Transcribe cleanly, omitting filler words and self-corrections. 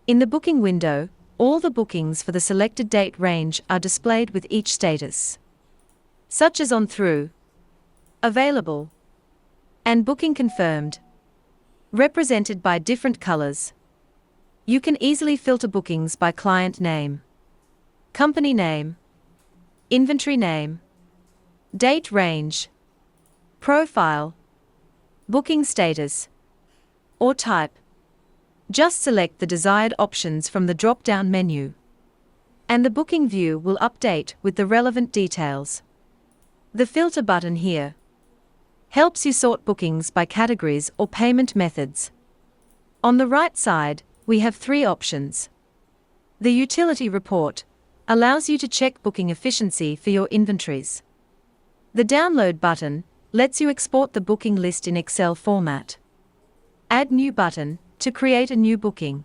In the booking window, all the bookings for the selected date range are displayed with each status, such as on through, available, and booking confirmed, represented by different colors. You can easily filter bookings by client name, company name, inventory name, date range, profile, booking status, or type. Just select the desired options from the drop-down menu, and the booking view will update with the relevant details. The filter button here helps you sort bookings by categories or payment methods. On the right side, we have 3 options. The utility report allows you to check booking efficiency for your inventories. The download button lets you export the booking list in Excel format. Add new button to create a new booking.